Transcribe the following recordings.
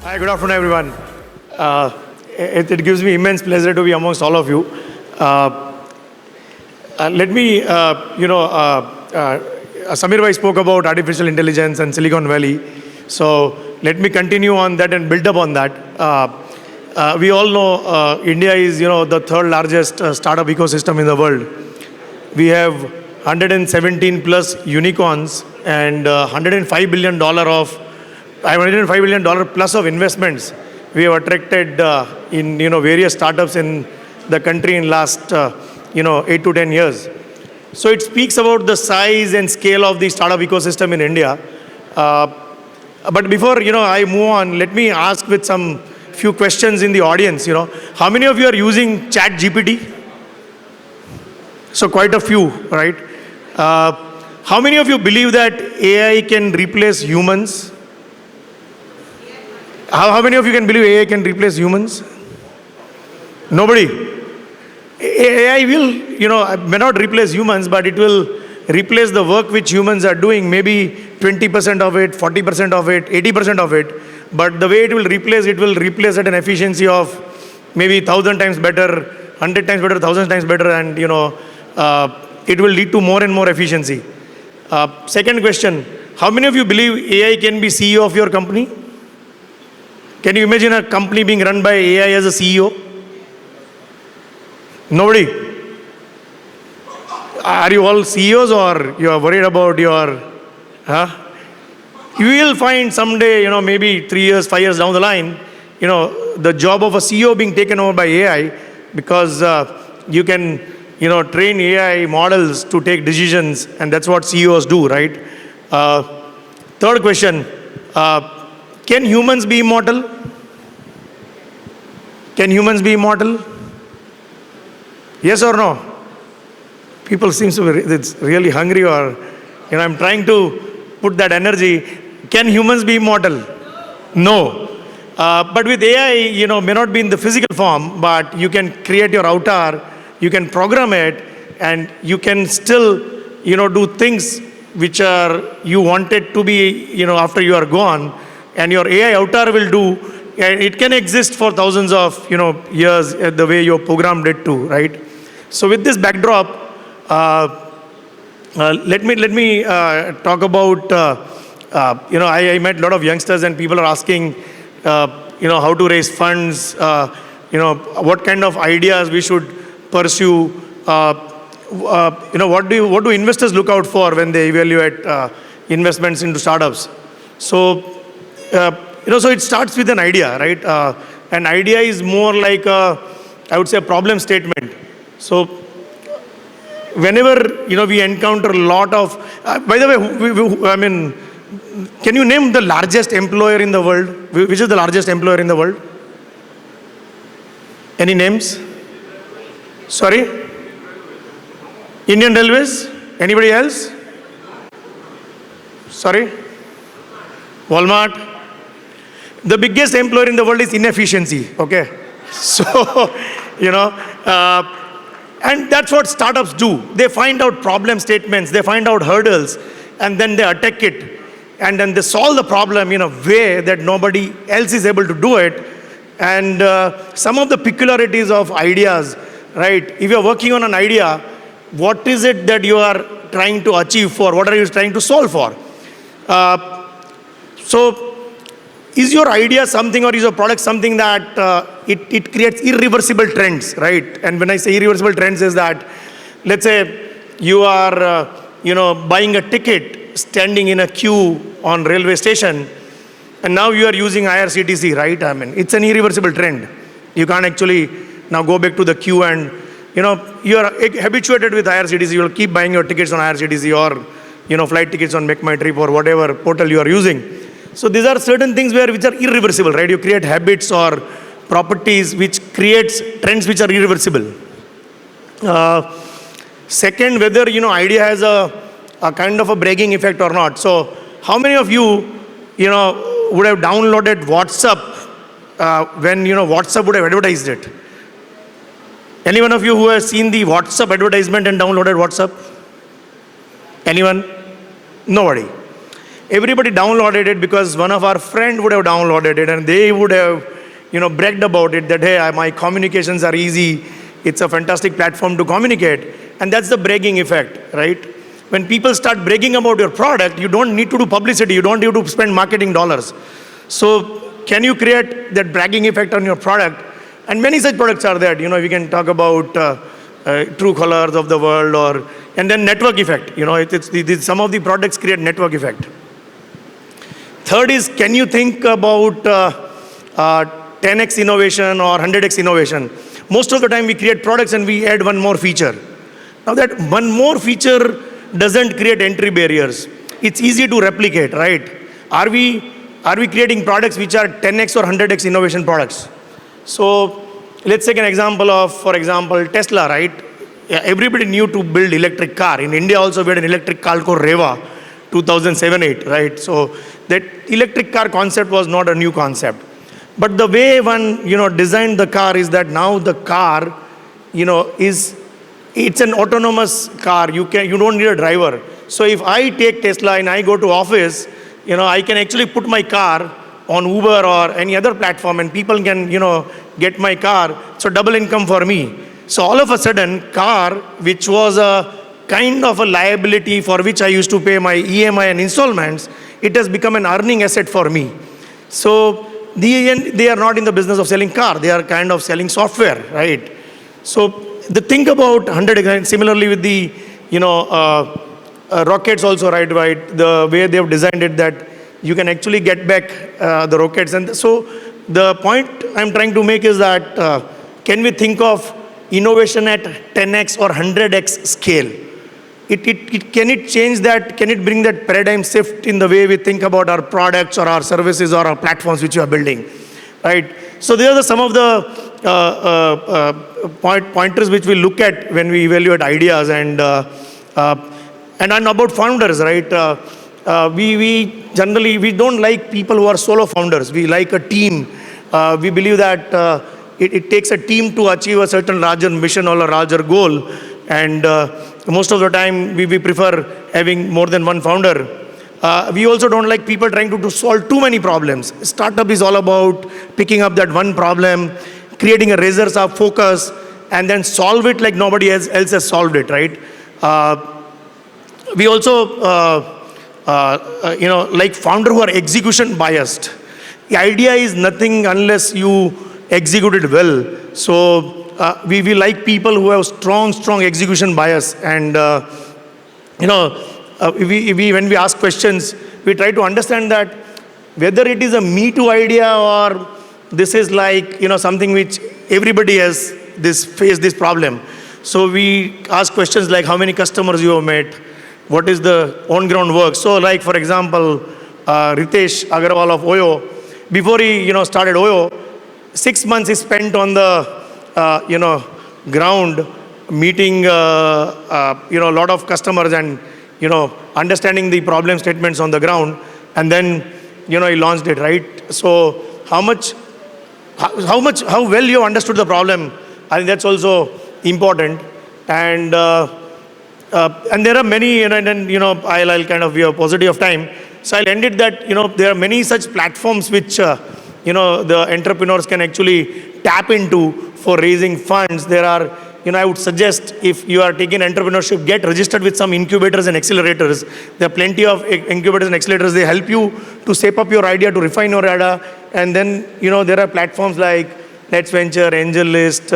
Hi, good afternoon, everyone. It gives me immense pleasure to be amongst all of you. Let me, Samir Bhai spoke about artificial intelligence and Silicon Valley. So let me continue on that and build up on that. We all know India is, the third largest startup ecosystem in the world. We have 117 plus unicorns and $105 billion plus of investments we have attracted in various startups in the country in last 8 to 10 years. So it speaks about the size and scale of the startup ecosystem in India. But before I move on, let me ask with some few questions in the audience. How many of you are using Chat GPT? So quite a few, right? How many of you believe that AI can replace humans? How many of you can believe AI can replace humans? Nobody. AI will, may not replace humans, but it will replace the work which humans are doing, maybe 20% of it, 40% of it, 80% of it. But the way it will replace at an efficiency of maybe 1,000 times better, 100 times better, 1,000 times better, and it will lead to more and more efficiency. Second question, how many of you believe AI can be CEO of your company? Can you imagine a company being run by AI as a CEO? Nobody. Are you all CEOs or you are worried about your, You will find someday, maybe 3 years, 5 years down the line, the job of a CEO being taken over by AI because you can, train AI models to take decisions, and that's what CEOs do, right? Third question, can humans be immortal? Can humans be immortal? Yes or no? People seem to be really hungry, or I'm trying to put that energy. Can humans be immortal? No. But with AI, may not be in the physical form, but you can create your avatar, you can program it, and you can still, do things which are you wanted to be, after you are gone, and your AI avatar will do, and it can exist for thousands of, years the way you programmed it to, right? So with this backdrop, let me talk about, I met a lot of youngsters and people are asking, how to raise funds, what kind of ideas we should pursue, what do investors look out for when they evaluate investments into startups? So, so it starts with an idea, right? An idea is more like I would say a problem statement. So whenever, we encounter a lot of, by the way, can you name the largest employer in the world? Which is the largest employer in the world? Any names? Sorry? Indian Railways? Anybody else? Sorry? Walmart? The biggest employer in the world is inefficiency, okay? So, and that's what startups do. They find out problem statements, they find out hurdles, and then they attack it. And then they solve the problem in a way that nobody else is able to do it. And some of the peculiarities of ideas, right? If you're working on an idea, what is it that you are trying to achieve for? What are you trying to solve for? So, is your idea something, or is your product something that it creates irreversible trends, right? And when I say irreversible trends is that, let's say you are, buying a ticket, standing in a queue on railway station, and now you are using IRCTC, right? It's an irreversible trend. You can't actually now go back to the queue and, you are habituated with IRCTC. You will keep buying your tickets on IRCTC or, flight tickets on Make My Trip or whatever portal you are using. So these are certain things which are irreversible, right? You create habits or properties which creates trends which are irreversible. Second, whether, idea has a kind of a bragging effect or not. So how many of you, would have downloaded WhatsApp when, WhatsApp would have advertised it? Any one of you who has seen the WhatsApp advertisement and downloaded WhatsApp? Anyone? Nobody. everybody downloaded it because one of our friend would have downloaded it and they would have, bragged about it that, hey, my communications are easy. It's a fantastic platform to communicate. And that's the bragging effect, right? When people start bragging about your product, you don't need to do publicity. You don't need to spend marketing dollars. So can you create that bragging effect on your product? And many such products are there. We can talk about True Colors of the world, and then network effect. Some of the products create network effect. Third is, can you think about 10x innovation or 100x innovation? Most of the time we create products and we add one more feature. Now that one more feature doesn't create entry barriers. It's easy to replicate, right? Are we creating products which are 10x or 100x innovation products? So let's take an example of, for example, Tesla, right? Yeah, everybody knew to build electric car. In India also we had an electric car called Reva, 2007-8, right? So that electric car concept was not a new concept. But the way one, designed the car is that now the car, it's an autonomous car. You don't need a driver. So if I take Tesla and I go to office, I can actually put my car on Uber or any other platform and people can, get my car. So double income for me. So all of a sudden, car, which was a kind of a liability for which I used to pay my EMI and installments, it has become an earning asset for me. So they are not in the business of selling car. They are kind of selling software, right? So the think about 100, similarly with the, rockets also, right? The way they have designed it that you can actually get back the rockets. And so the point I'm trying to make is that can we think of innovation at 10x or 100x scale? Can it change that? Can it bring that paradigm shift in the way we think about our products or our services or our platforms which we are building, right? So these are some of the pointers which we look at when we evaluate ideas and about founders, right? We generally don't like people who are solo founders. We like a team. We believe that it takes a team to achieve a certain larger mission or a larger goal. And most of the time, we prefer having more than one founder. We also don't like people trying to solve too many problems. Startup is all about picking up that one problem, creating a razor-sharp focus, and then solve it like nobody else has solved it, right? We also, like founder who are execution biased. The idea is nothing unless you execute it well. So we like people who have strong execution bias. And, when we ask questions, we try to understand that whether it is a Me Too idea or this is like, something which everybody has faced this problem. So we ask questions like how many customers you have met, what is the on-ground work. So like, for example, Hitesh Sachdev of Oyo, before he, started Oyo, 6 months he spent on the, ground, meeting, a lot of customers and, understanding the problem statements on the ground. And then, he launched it, right? So how well you understood the problem, I think that's also important. And there are many, and then, I'll kind of be a paucity of time. So I'll end it that, there are many such platforms which, the entrepreneurs can actually tap into for raising funds. There are, I would suggest if you are taking entrepreneurship, get registered with some incubators and accelerators. There are plenty of incubators and accelerators. They help you to shape up your idea, to refine your idea. And then, there are platforms like Let's Venture, AngelList,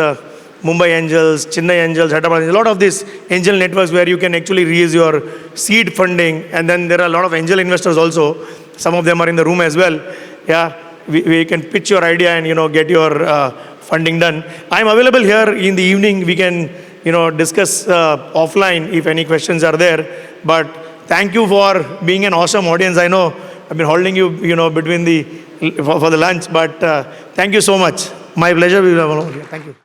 Mumbai Angels, Chennai Angels, Hyderabad Angels, a lot of these angel networks where you can actually raise your seed funding. And then there are a lot of angel investors also. Some of them are in the room as well. Yeah, we can pitch your idea and, get your funding done. I'm available here in the evening. We can, discuss offline if any questions are there. But thank you for being an awesome audience. I know I've been holding you, between for the lunch, but thank you so much. My pleasure. Thank you.